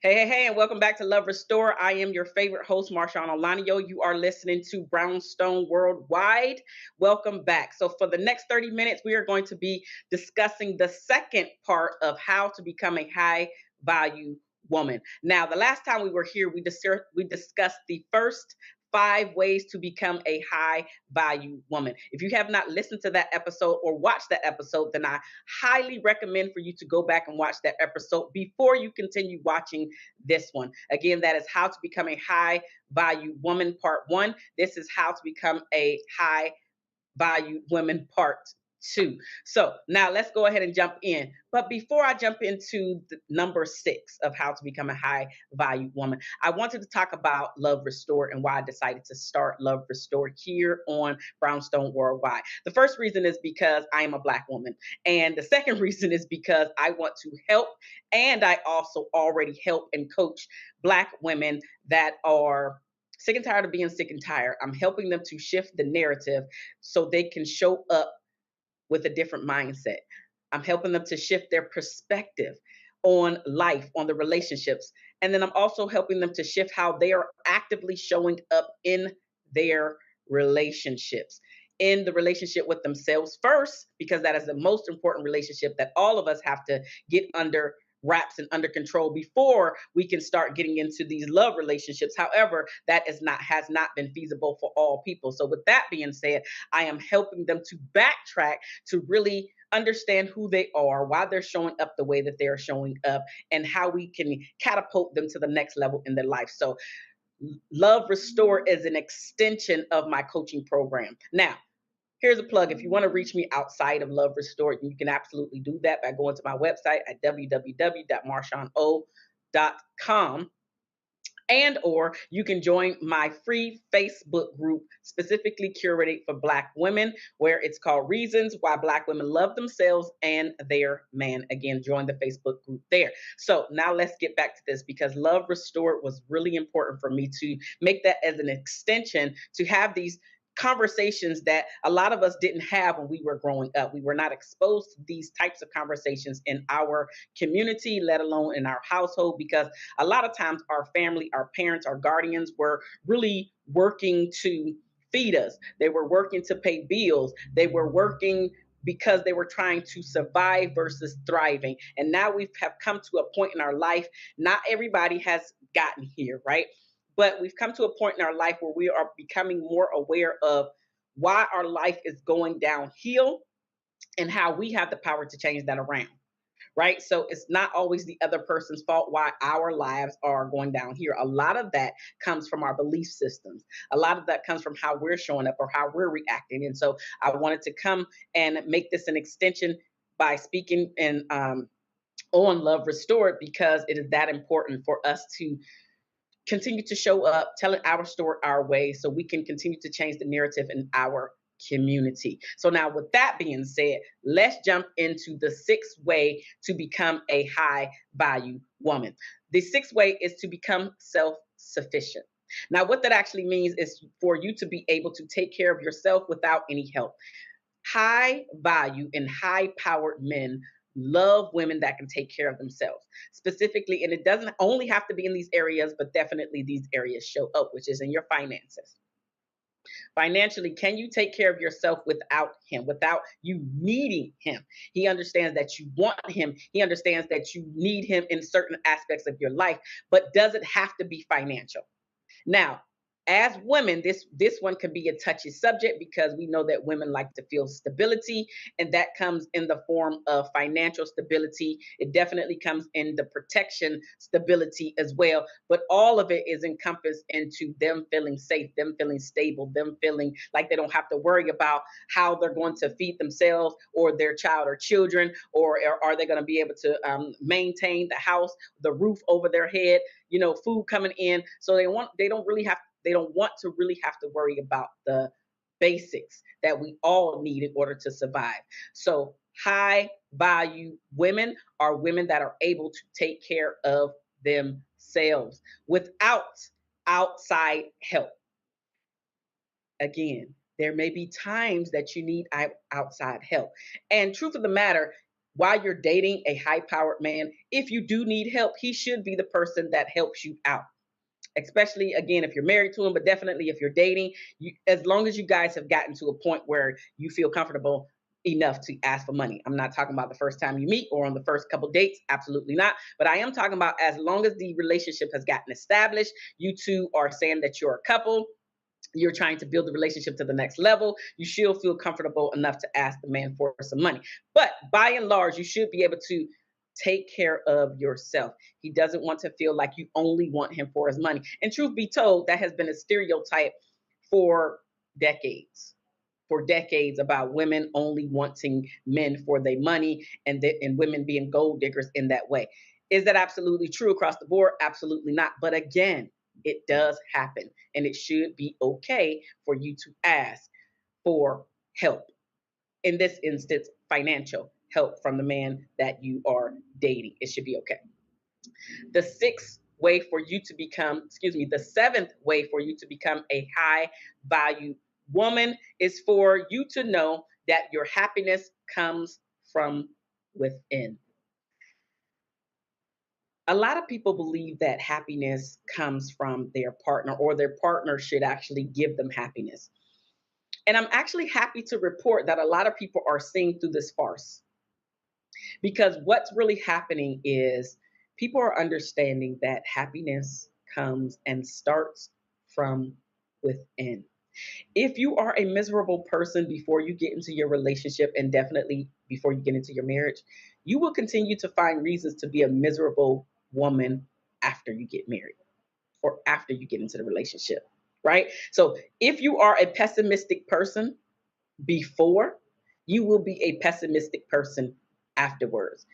Hey, and welcome back to Love Restore. I am your favorite host, Marshaun Olaniyan. You are listening to Brownstone Worldwide. Welcome back. So, for the next 30 minutes, we are going to be discussing the second part of how to become a high value woman. Now, the last time we were here, we discussed the first 5 ways to become a high value woman. If you have not listened to that episode or watched that episode, then I highly recommend for you to go back and watch that episode before you continue watching this one. Again, that is How to Become a High Value Woman, Part 1. This is How to Become a High Value Woman, Part 2. So now let's go ahead and jump in. But before I jump into the number 6 of how to become a high value woman, I wanted to talk about Love Restored and why I decided to start Love Restored here on Brownstone Worldwide. The first reason is because I am a Black woman. And the second reason is because I want to help, and I also already help and coach Black women that are sick and tired of being sick and tired. I'm helping them to shift the narrative so they can show up with a different mindset. I'm helping them to shift their perspective on life, on the relationships. And then I'm also helping them to shift how they are actively showing up in their relationships, in the relationship with themselves first, because that is the most important relationship that all of us have to get under wraps and under control before we can start getting into these love relationships. However, that is not has not been feasible for all people. So with that being said, I am helping them to backtrack to really understand who they are, why they're showing up the way that they're showing up, and how we can catapult them to the next level in their life. So Love Restore is an extension of my coaching program. Now, here's a plug. If you want to reach me outside of Love Restored, you can absolutely do that by going to my website at www.marshauno.com. And or you can join my free Facebook group specifically curated for Black women, where it's called Reasons Why Black Women Love Themselves and Their Man. Again, join the Facebook group there. So now let's get back to this, because Love Restored was really important for me to make that as an extension, to have these conversations that a lot of us didn't have when we were growing up. We were not exposed to these types of conversations in our community, let alone in our household, because a lot of times our family, our parents, our guardians were really working to feed us. They were working to pay bills. They were working because they were trying to survive versus thriving. And now we have come to a point in our life. Not everybody has gotten here, right? But we've come to a point in our life where we are becoming more aware of why our life is going downhill and how we have the power to change that around, right? So it's not always the other person's fault why our lives are going down here. A lot of that comes from our belief systems. A lot of that comes from how we're showing up or how we're reacting. And so I wanted to come and make this an extension by speaking and on Love Restored, because it is that important for us to continue to show up, telling our story our way, so we can continue to change the narrative in our community. So now, with that being said, let's jump into the sixth way to become a high value woman. The sixth way is to become self-sufficient. Now, what that actually means is for you to be able to take care of yourself without any help. High value and high powered men love women that can take care of themselves specifically. And it doesn't only have to be in these areas, but definitely these areas show up, which is in your finances. Financially, can you take care of yourself without him, without you needing him? He understands that you want him. He understands that you need him in certain aspects of your life, but does it have to be financial? Now, as women, this one can be a touchy subject, because we know that women like to feel stability, and that comes in the form of financial stability. It definitely comes in the protection stability as well, but all of it is encompassed into them feeling safe, them feeling stable, them feeling like they don't have to worry about how they're going to feed themselves or their child or children, or are they going to be able to maintain the house, the roof over their head, food coming in. So they don't want to really have to worry about the basics that we all need in order to survive. So high value women are women that are able to take care of themselves without outside help. Again, there may be times that you need outside help. And truth of the matter, while you're dating a high powered man, if you do need help, he should be the person that helps you out. Especially again, if you're married to him, but definitely if you're dating, as long as you guys have gotten to a point where you feel comfortable enough to ask for money. I'm not talking about the first time you meet or on the first couple dates, absolutely not. But I am talking about as long as the relationship has gotten established, you two are saying that you're a couple, you're trying to build the relationship to the next level, you should feel comfortable enough to ask the man for some money. But by and large, you should be able to take care of yourself. He doesn't want to feel like you only want him for his money. And truth be told, that has been a stereotype for decades. For decades, about women only wanting men for their money, and women being gold diggers in that way. Is that absolutely true across the board? Absolutely not. But again, it does happen, and it should be okay for you to ask for help. In this instance, financial help from the man that you are dating. It should be okay. The sixth way for you to become, excuse me, the seventh way for you to become a high value woman is for you to know that your happiness comes from within. A lot of people believe that happiness comes from their partner, or their partner should actually give them happiness. And I'm actually happy to report that a lot of people are seeing through this farce, because what's really happening is people are understanding that happiness comes and starts from within. If you are a miserable person before you get into your relationship, and definitely before you get into your marriage, you will continue to find reasons to be a miserable woman after you get married or after you get into the relationship, right? So if you are a pessimistic person before, you will be a pessimistic person afterwards.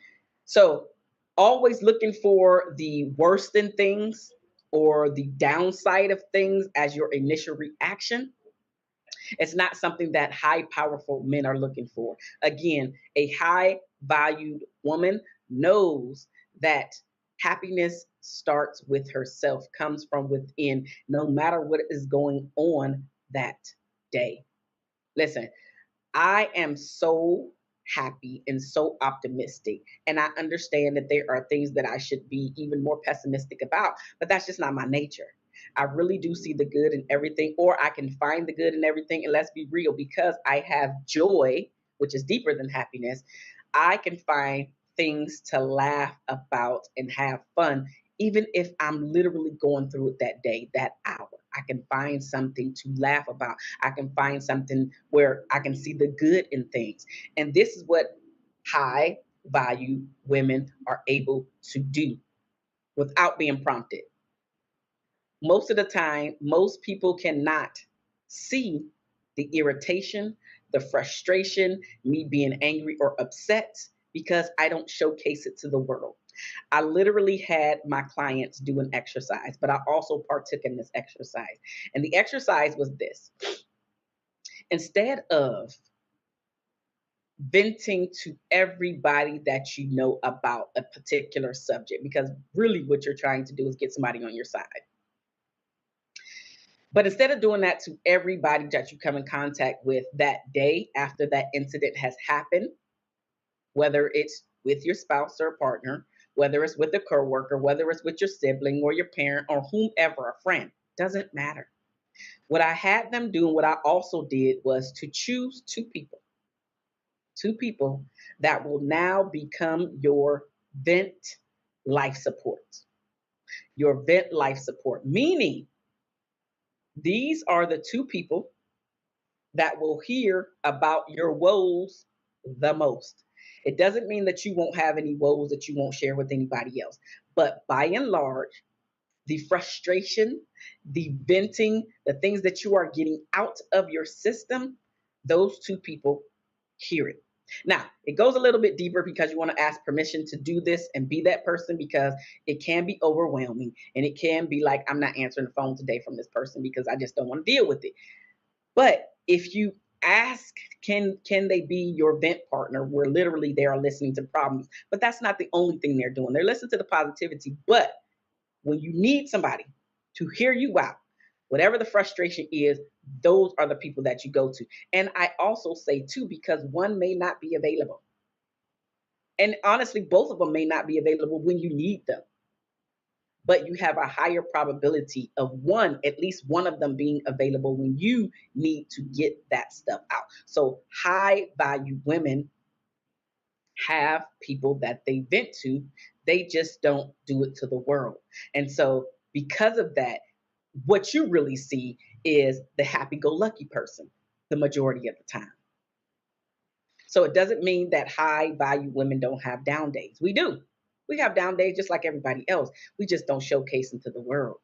So always looking for the worst in things or the downside of things as your initial reaction, it's not something that high, powerful men are looking for. Again, a high valued woman knows that happiness starts with herself, comes from within, no matter what is going on that day. Listen, I am so happy and so optimistic. And I understand that there are things that I should be even more pessimistic about, but that's just not my nature. I really do see the good in everything, or I can find the good in everything. And let's be real, because I have joy, which is deeper than happiness, I can find things to laugh about and have fun, even if I'm literally going through it that day, that hour. I can find something to laugh about. I can find something where I can see the good in things. And this is what high value women are able to do without being prompted. Most of the time, most people cannot see the irritation, the frustration, me being angry or upset, because I don't showcase it to the world. I literally had my clients do an exercise, but I also partook in this exercise. And the exercise was this: instead of venting to everybody that you know about a particular subject, because really what you're trying to do is get somebody on your side. But instead of doing that to everybody that you come in contact with that day after that incident has happened, whether it's with your spouse or partner, whether it's with a coworker, whether it's with your sibling or your parent or whomever, a friend, doesn't matter. What I had them do and what I also did was to choose two people that will now become your vent life support. Your vent life support, meaning these are the two people that will hear about your woes the most. It doesn't mean that you won't have any woes that you won't share with anybody else. But by and large, the frustration, the venting, the things that you are getting out of your system, those two people hear it. Now, it goes a little bit deeper because you want to ask permission to do this and be that person, because it can be overwhelming and it can be like, I'm not answering the phone today from this person because I just don't want to deal with it. But if you ask, can they be your vent partner, where literally they are listening to problems, but that's not the only thing they're doing. They're listening to the positivity, but when you need somebody to hear you out, whatever the frustration is, those are the people that you go to. And I also say too, because one may not be available. And honestly, both of them may not be available when you need them, but you have a higher probability of one, at least one of them being available when you need to get that stuff out. So high value women have people that they vent to, they just don't do it to the world. And so because of that, what you really see is the happy go lucky person the majority of the time. So it doesn't mean that high value women don't have down days. We do. We have down days just like everybody else. We just don't showcase them to the world.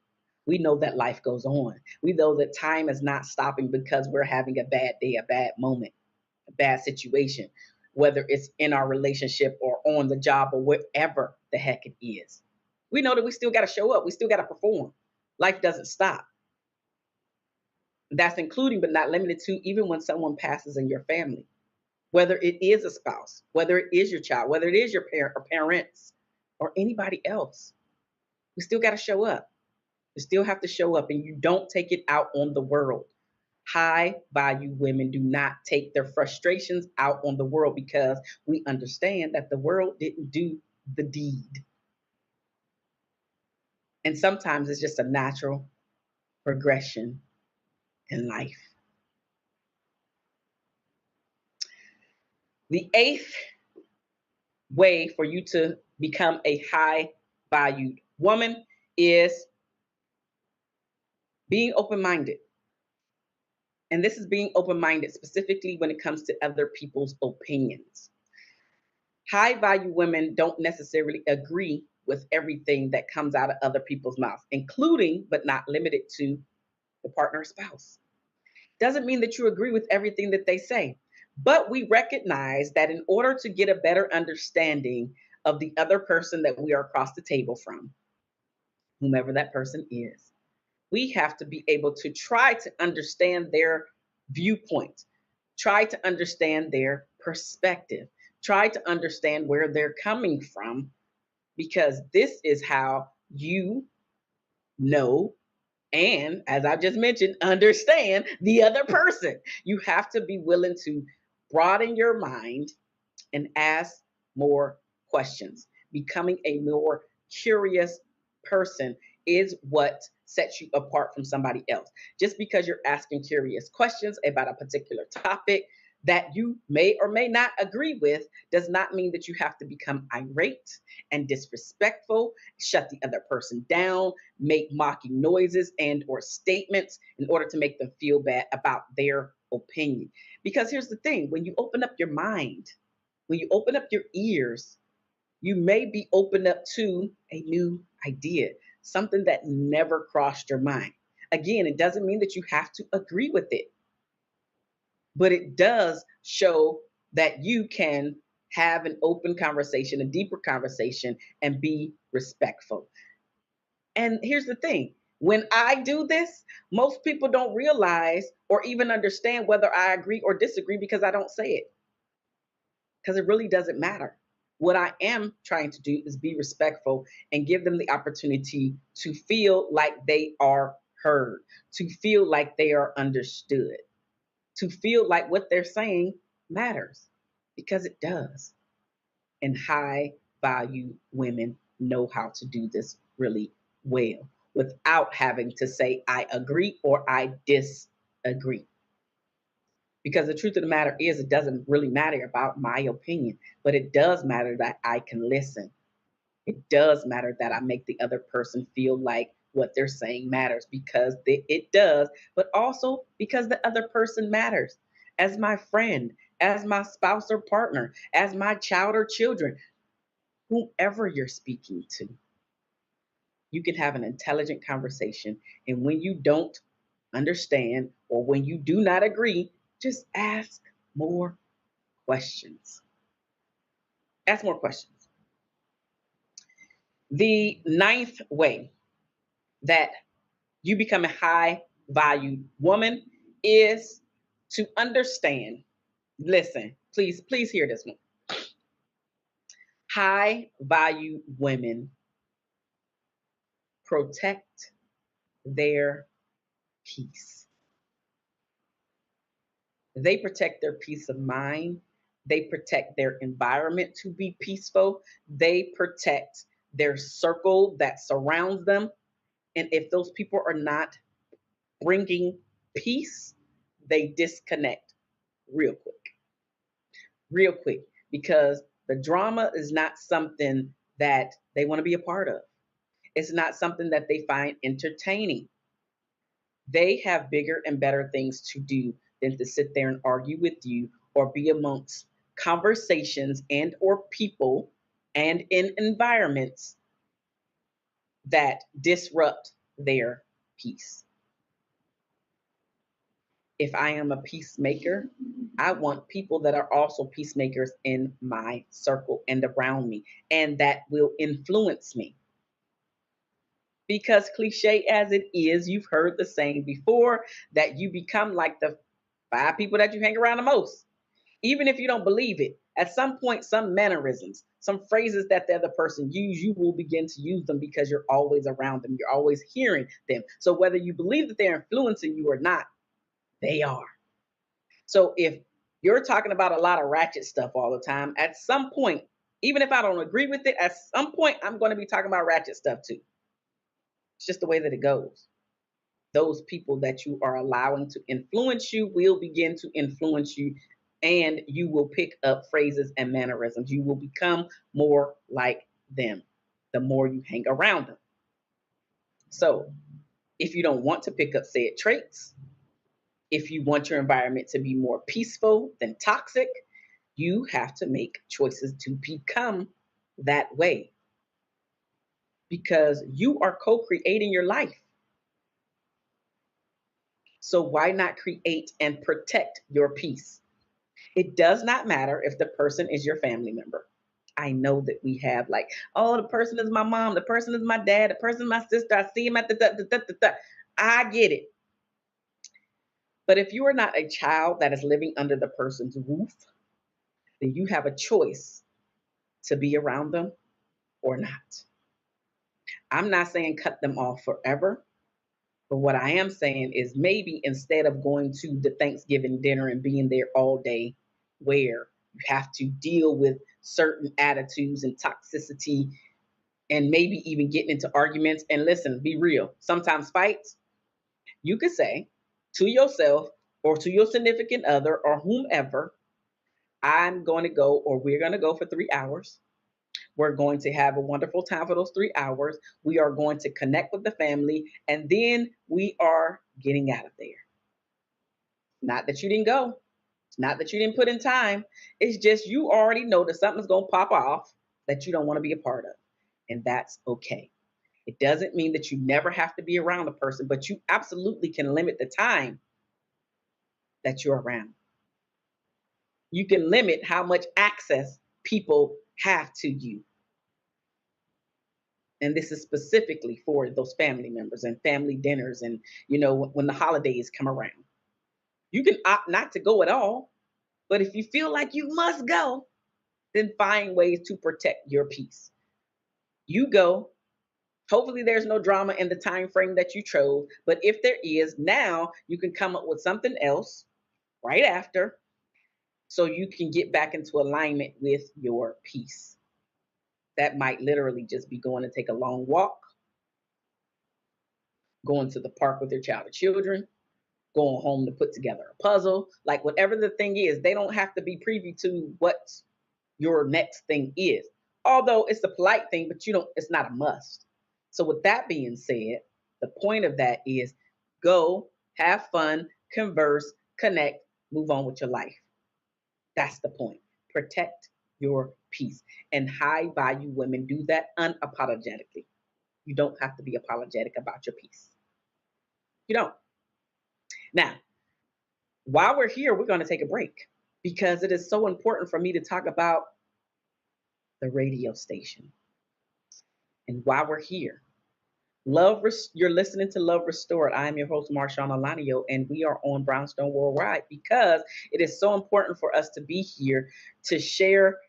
We know that life goes on. We know that time is not stopping because we're having a bad day, a bad moment, a bad situation, whether it's in our relationship or on the job or whatever the heck it is. We know that we still got to show up. We still got to perform. Life doesn't stop. That's including but not limited to even when someone passes in your family, whether it is a spouse, whether it is your child, whether it is your parent or parents or anybody else. We still got to show up. You still have to show up, and you don't take it out on the world. High value women do not take their frustrations out on the world because we understand that the world didn't do the deed. And sometimes it's just a natural progression in life. The eighth way for you to become a high valued woman is being open minded. And this is being open minded specifically when it comes to other people's opinions. High value women don't necessarily agree with everything that comes out of other people's mouths, including but not limited to the partner or spouse. Doesn't mean that you agree with everything that they say, but we recognize that in order to get a better understanding of the other person that we are across the table from, whomever that person is, we have to be able to try to understand their viewpoint, try to understand their perspective, try to understand where they're coming from, because this is how you know and, as I just mentioned, understand the other person. You have to be willing to broaden your mind and ask more questions. Becoming a more curious person is what sets you apart from somebody else. Just because you're asking curious questions about a particular topic that you may or may not agree with does not mean that you have to become irate and disrespectful, shut the other person down, make mocking noises and or statements in order to make them feel bad about their opinion. Because here's the thing, when you open up your mind, when you open up your ears, you may be opened up to a new idea, something that never crossed your mind. Again, it doesn't mean that you have to agree with it, but it does show that you can have an open conversation, a deeper conversation, and be respectful. And here's the thing, when I do this, most people don't realize or even understand whether I agree or disagree because I don't say it, because it really doesn't matter. What I am trying to do is be respectful and give them the opportunity to feel like they are heard, to feel like they are understood, to feel like what they're saying matters, because it does. And high value women know how to do this really well without having to say, I agree or I disagree. Because the truth of the matter is, it doesn't really matter about my opinion, but it does matter that I can listen. It does matter that I make the other person feel like what they're saying matters, because it does, but also because the other person matters. As my friend, as my spouse or partner, as my child or children, whoever you're speaking to, you can have an intelligent conversation. And when you don't understand or when you do not agree, just ask more questions. Ask more questions. The ninth way that you become a high valued woman is to understand. Listen, please hear this one. High value women protect their peace. They protect their peace of mind They protect their environment to be peaceful. They protect their circle that surrounds them. And if those people are not bringing peace, they disconnect real quick, real quick, because the drama is not something that they want to be a part of. It's not something that they find entertaining. They have bigger and better things to do than to sit there and argue with you or be amongst conversations and or people and in environments that disrupt their peace. If I am a peacemaker, I want people that are also peacemakers in my circle and around me, and that will influence me. Because, cliche as it is, you've heard the saying before that you become like the five people that you hang around the most. Even if you don't believe it, at some point, some mannerisms, some phrases that the other person use, you will begin to use them because you're always around them. You're always hearing them. So whether you believe that they're influencing you or not, they are. So if you're talking about a lot of ratchet stuff all the time, at some point, even if I don't agree with it, at some point I'm going to be talking about ratchet stuff too. It's just the way that it goes. Those people that you are allowing to influence you will begin to influence you, and you will pick up phrases and mannerisms. You will become more like them the more you hang around them. So if you don't want to pick up said traits, if you want your environment to be more peaceful than toxic, you have to make choices to become that way, because you are co-creating your life. So why not create and protect your peace? It does not matter if the person is your family member. I know that we have like, oh, the person is my mom, the person is my dad, the person is my sister. I see him at the. I get it. But if you are not a child that is living under the person's roof, then you have a choice to be around them or not. I'm not saying cut them off forever, but what I am saying is maybe instead of going to the Thanksgiving dinner and being there all day, where you have to deal with certain attitudes and toxicity and maybe even getting into arguments. And listen, be real. Sometimes fights, you could say to yourself or to your significant other or whomever, I'm going to go, or we're going to go for 3 hours. We're going to have a wonderful time for those 3 hours. We are going to connect with the family, and then we are getting out of there. Not that you didn't go, not that you didn't put in time. It's just you already know that something's going to pop off that you don't want to be a part of. And that's okay. It doesn't mean that you never have to be around a person, but you absolutely can limit the time that you're around. You can limit how much access people have to you. And this is specifically for those family members and family dinners, and when the holidays come around, you can opt not to go at all. But if you feel like you must go, then find ways to protect your peace. You go. Hopefully there's no drama in the time frame that you chose, but if there is, now you can come up with something else right after, so you can get back into alignment with your peace. That might literally just be going to take a long walk, going to the park with your child or children, going home to put together a puzzle, like whatever the thing is. They don't have to be privy to what your next thing is. Although it's a polite thing, but it's not a must. So with that being said, the point of that is go, have fun, converse, connect, move on with your life. That's the point. Protect your peace. And high value women do that unapologetically. You don't have to be apologetic about your peace. You don't. Now, while we're here, we're going to take a break because it is so important for me to talk about the radio station. And while we're here, you're listening to Love Restored. I am your host, Marshaun Olaniyan, and we are on Brownstone Worldwide because it is so important for us to be here to share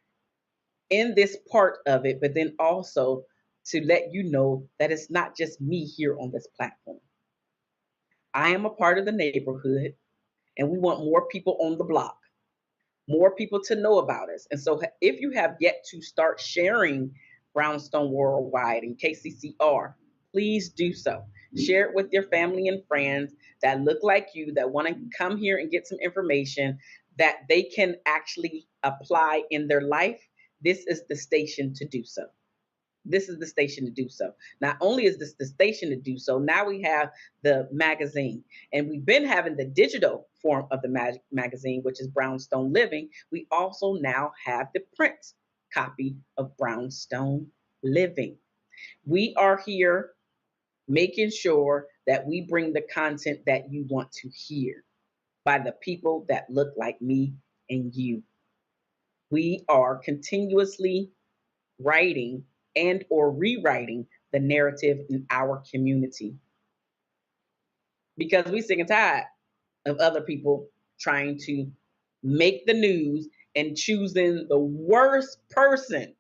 in this part of it, but then also to let you know that it's not just me here on this platform. I am a part of the neighborhood, and we want more people on the block. more people to know about us. And so if you have yet to start sharing Brownstone Worldwide and KCCR, please do so. Share it with your family and friends that look like you, that want to come here and get some information that they can actually apply in their life. This is the station to do so. This is the station to do so. Not only is this the station to do so, now we have the magazine, and we've been having the digital form of the magazine, which is Brownstone Living. We also now have the print copy of Brownstone Living. We are here making sure that we bring the content that you want to hear by the people that look like me and you. We are continuously writing and or rewriting the narrative in our community because we sick and tired of other people trying to make the news and choosing the worst person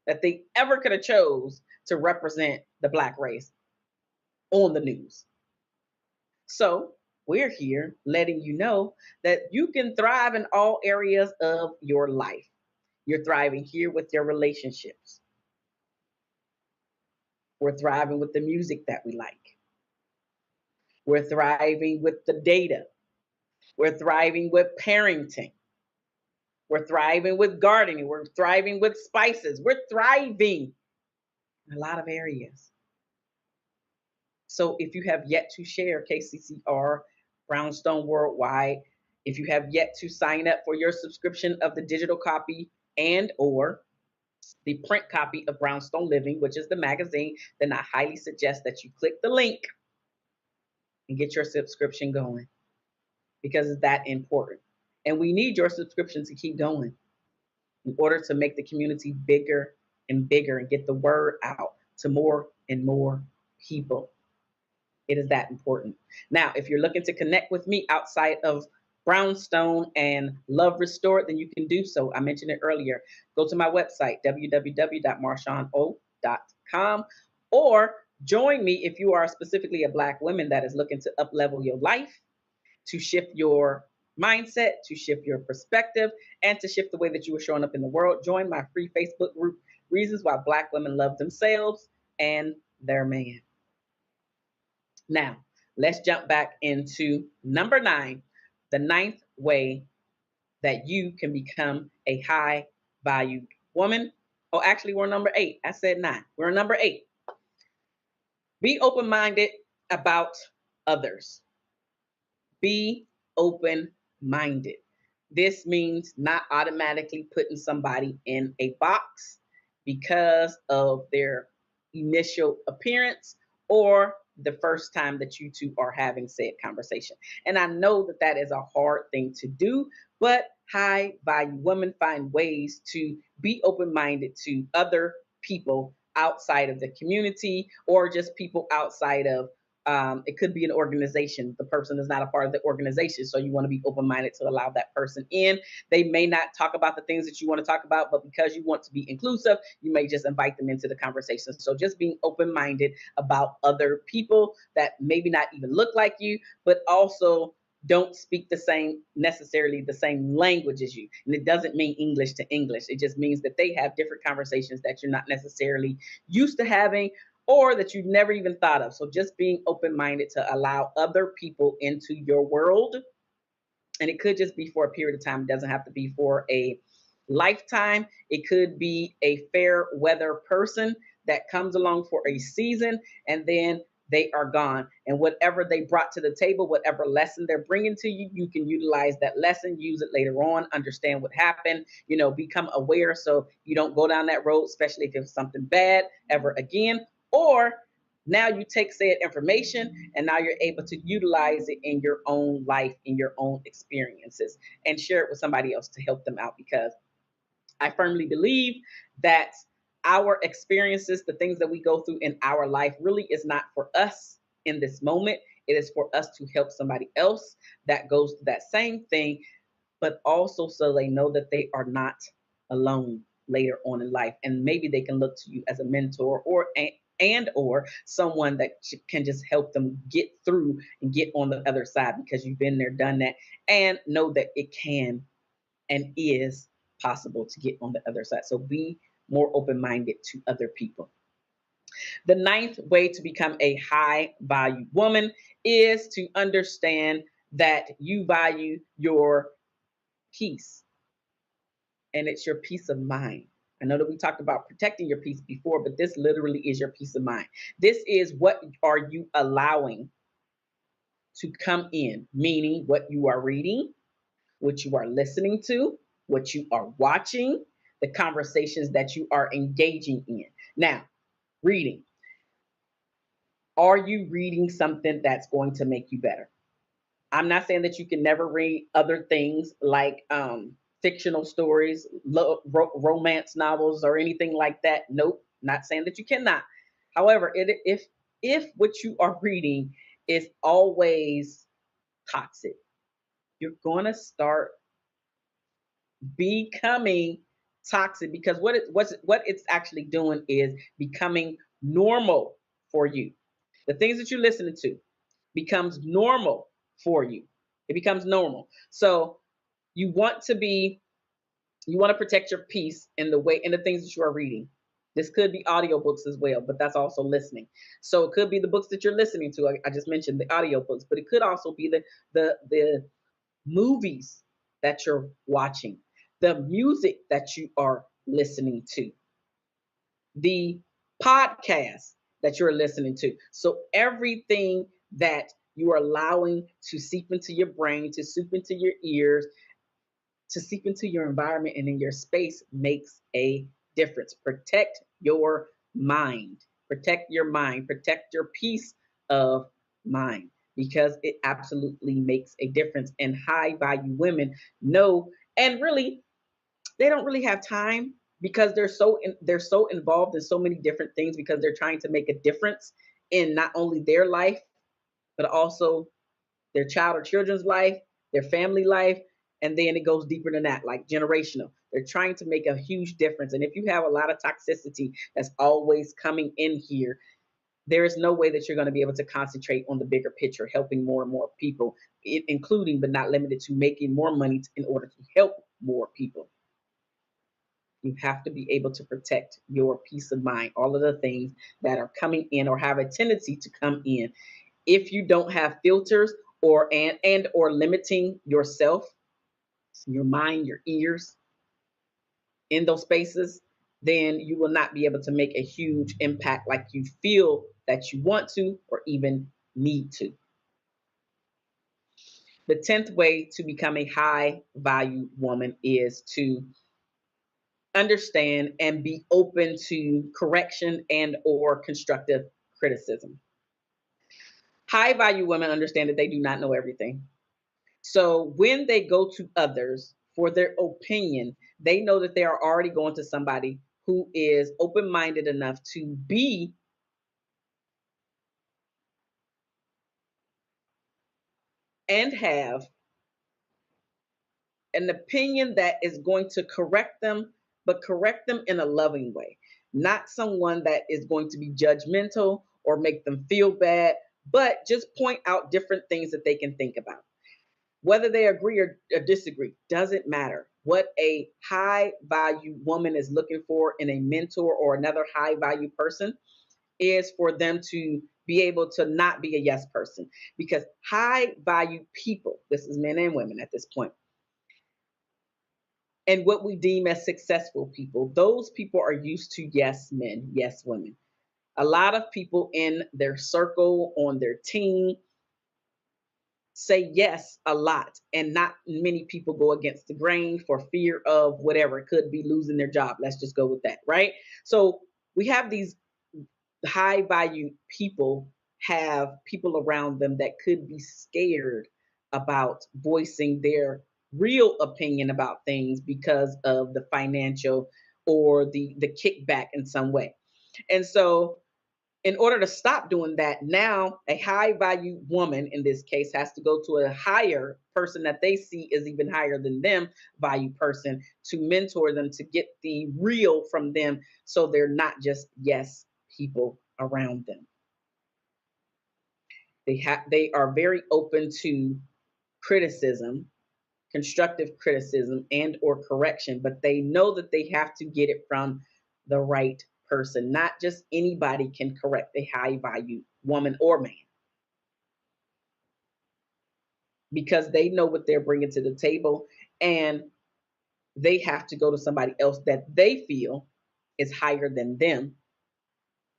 that they ever could have chose to represent the Black race on the news. So we're here letting you know that you can thrive in all areas of your life. You're thriving here with your relationships. We're thriving with the music that we like. We're thriving with the data. We're thriving with parenting. We're thriving with gardening. We're thriving with spices. We're thriving in a lot of areas. So if you have yet to share KCCR Brownstone Worldwide, if you have yet to sign up for your subscription of the digital copy and or the print copy of Brownstone Living, which is the magazine, then I highly suggest that you click the link and get your subscription going because it's that important. And we need your subscription to keep going in order to make the community bigger and bigger and get the word out to more and more people. It is that important. Now, if you're looking to connect with me outside of Brownstone and Love Restored, then you can do so. I mentioned it earlier. Go to my website, www.marshauno.com, or join me if you are specifically a Black woman that is looking to up-level your life, to shift your mindset, to shift your perspective, and to shift the way that you are showing up in the world. Join my free Facebook group, Reasons Why Black Women Love Themselves and Their Man. Now, let's jump back into number 9, the 9th way that you can become a high valued woman. Oh, actually, we're number 8. I said 9. We're number 8. Be open minded about others. Be open minded. This means not automatically putting somebody in a box because of their initial appearance or the first time that you two are having said conversation. And I know that that is a hard thing to do, but high value women find ways to be open minded to other people outside of the community or just people outside of it could be an organization. The person is not a part of the organization, so you want to be open-minded to allow that person in. They may not talk about the things that you want to talk about, but because you want to be inclusive, you may just invite them into the conversation. So just being open-minded about other people that maybe not even look like you, but also don't speak necessarily the same language as you. And it doesn't mean English to English. It just means that they have different conversations that you're not necessarily used to having, or that you've never even thought of. So just being open-minded to allow other people into your world. And it could just be for a period of time. It doesn't have to be for a lifetime. It could be a fair weather person that comes along for a season and then they are gone. And whatever they brought to the table, whatever lesson they're bringing to you, you can utilize that lesson, use it later on, understand what happened, become aware so you don't go down that road, especially if it's something bad ever again. Or now you take said information and now you're able to utilize it in your own life, in your own experiences, and share it with somebody else to help them out. Because I firmly believe that our experiences, the things that we go through in our life, really is not for us in this moment. It is for us to help somebody else that goes through that same thing, but also so they know that they are not alone later on in life. And maybe they can look to you as a mentor or someone that can just help them get through and get on the other side because you've been there, done that, and know that it can and is possible to get on the other side. So be more open minded to other people. The ninth way to become a high value woman is to understand that you value your peace, and it's your peace of mind. I know that we talked about protecting your peace before, but this literally is your peace of mind. This is what are you allowing to come in, meaning what you are reading, what you are listening to, what you are watching, the conversations that you are engaging in. Now, reading. Are you reading something that's going to make you better? I'm not saying that you can never read other things like fictional stories, romance novels, or anything like that. Nope, not saying that you cannot. However, if what you are reading is always toxic, you're gonna start becoming toxic because what it's actually doing is becoming normal for you. The things that you're listening to becomes normal for you. It becomes normal. So you want to be you want to protect your peace in the things that you are reading. This could be audiobooks as well, but that's also listening. So it could be the books that you're listening to. I just mentioned the audiobooks, but it could also be the movies that you're watching, the music that you are listening to, the podcast that you're listening to. So everything that you are allowing to seep into your brain, to seep into your ears, to seep into your environment and in your space makes a difference. Protect your mind. Protect your mind. Protect your peace of mind because it absolutely makes a difference. And high value women know, and really, they don't really have time because they're so involved in so many different things because they're trying to make a difference in not only their life but also their child or children's life, their family life, and then it goes deeper than that, like generational. They're trying to make a huge difference. And if you have a lot of toxicity that's always coming in here, there is no way that you're going to be able to concentrate on the bigger picture, helping more and more people, including but not limited to making more money in order to help more people. You have to be able to protect your peace of mind, all of the things that are coming in or have a tendency to come in. If you don't have filters or limiting yourself, your mind, your ears in those spaces, then you will not be able to make a huge impact like you feel that you want to or even need to. The 10th way to become a high value woman is to understand and be open to correction and or constructive criticism. High value women understand that they do not know everything. So when they go to others for their opinion, they know that they are already going to somebody who is open minded enough to be and have an opinion that is going to correct them, but correct them in a loving way, not someone that is going to be judgmental or make them feel bad, but just point out different things that they can think about. Whether they agree or disagree doesn't matter. What a high value woman is looking for in a mentor or another high value person is for them to be able to not be a yes person. Because high value people, this is men and women at this point, and what we deem as successful people, those people are used to yes men, yes women. A lot of people in their circle, on their team, say yes a lot, and not many people go against the grain for fear of whatever. It could be losing their job. Let's just go with that, right? So we have these high value people have people around them that could be scared about voicing their real opinion about things because of the financial or the kickback in some way. And so in order to stop doing that, now a high value woman in this case has to go to a higher person that they see is even higher than them value person to mentor them to get the real from them so they're not just yes people around them. They are very open to criticism constructive criticism and or correction, but they know that they have to get it from the right person. Not just anybody can correct a high value woman or man, because they know what they're bringing to the table, and they have to go to somebody else that they feel is higher than them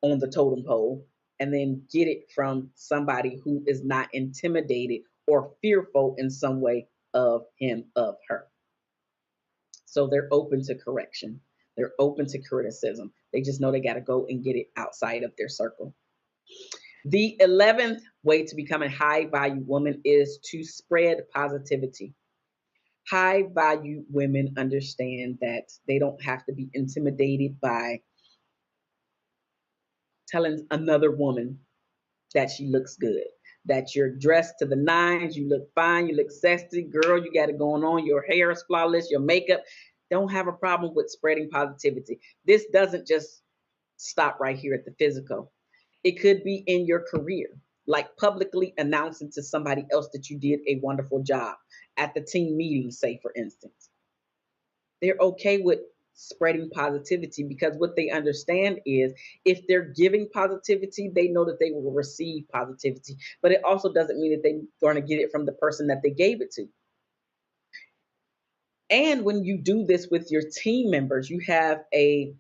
on the totem pole, and then get it from somebody who is not intimidated or fearful in some way of him, of her. So they're open to correction. They're open to criticism. They just know they got to go and get it outside of their circle. The 11th way to become a high value woman is to spread positivity. High value women understand that they don't have to be intimidated by telling another woman that she looks good, that you're dressed to the nines, you look fine, you look sexy, girl, you got it going on, your hair is flawless, your makeup. Don't have a problem with spreading positivity. This doesn't just stop right here at the physical. It could be in your career, like publicly announcing to somebody else that you did a wonderful job at the team meeting, say, for instance. They're okay with spreading positivity because what they understand is if they're giving positivity, they know that they will receive positivity. But it also doesn't mean that they're going to get it from the person that they gave it to. And when you do this with your team members, you have a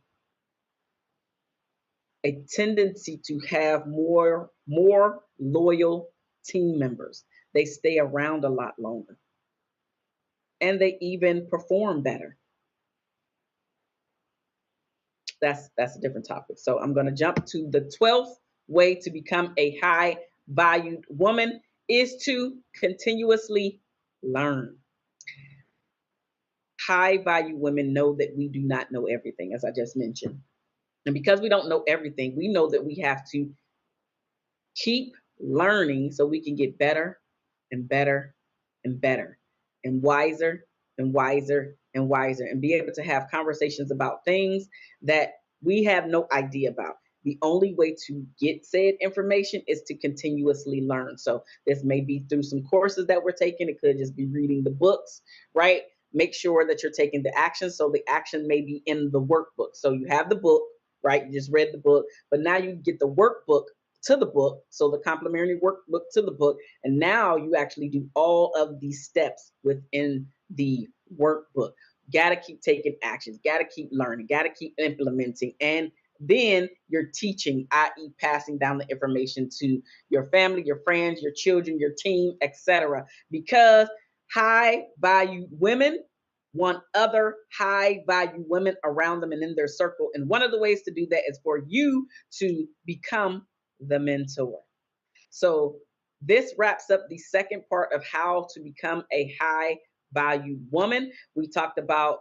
tendency to have more loyal team members. They stay around a lot longer, and they even perform better. That's a different topic. So I'm going to jump to the 12th way to become a high valued woman is to continuously learn. High value women know that we do not know everything, as I just mentioned. And because we don't know everything, we know that we have to keep learning so we can get better and better and better and wiser and wiser and wiser, and be able to have conversations about things that we have no idea about. The only way to get said information is to continuously learn. So this may be through some courses that we're taking. It could just be reading the books, right? Make sure that you're taking the action. So the action may be in the workbook. So you have the book, right? You just read the book, but now you get the workbook to the book. So the complementary workbook to the book. And now you actually do all of these steps within the workbook. Got to keep taking actions, got to keep learning, got to keep implementing. And then you're teaching, i.e., passing down the information to your family, your friends, your children, your team, etc. Because high value women want other high value women around them and in their circle. And one of the ways to do that is for you to become the mentor. So this wraps up the second part of how to become a high value woman. We talked about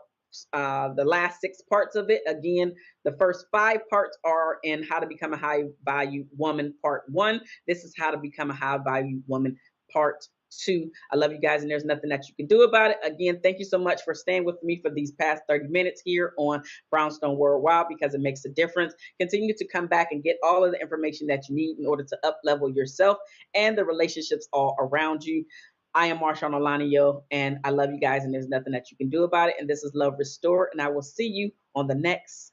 the last 6 parts of it. Again, the first 5 parts are in how to become a high value woman, part 1. This is how to become a high value woman, part 2. I love you guys, and there's nothing that you can do about it. Again, thank you so much for staying with me for these past 30 minutes here on Brownstone Worldwide, because it makes a difference. Continue to come back and get all of the information that you need in order to up level yourself and the relationships all around you. I am Marshaun Olaniyan, and I love you guys, and there's nothing that you can do about it. And this is Love Restored, and I will see you on the next